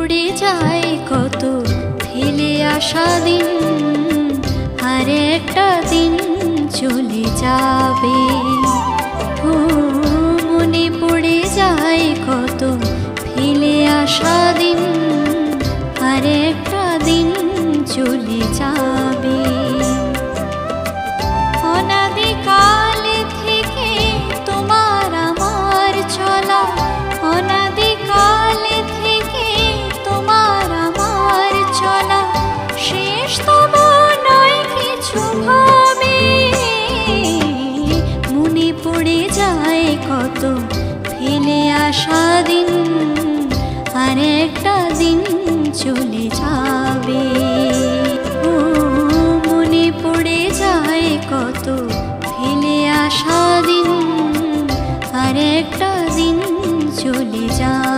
পড়ে যায় কত ফেলে আসা দিন, আর একটা দিন চলে যাবে। ও মনে পড়ে যায় কত ফেলে আসা দিন, আর একটা দিন চলে যাবে। অনাদিকাল থেকে তোমার আমার চলা, অনাদিকাল থেকে তোমার আমার চলা, শেষ তবু নয় কিছু ভাবে। মনে পড়ে যায় কত ফেলে আসা দিন, আর একটা দিন চলে যাবে। ও মনে পড়ে যায় কত ফেলে আসা দিন, আর একটা দিন চলে যাবে।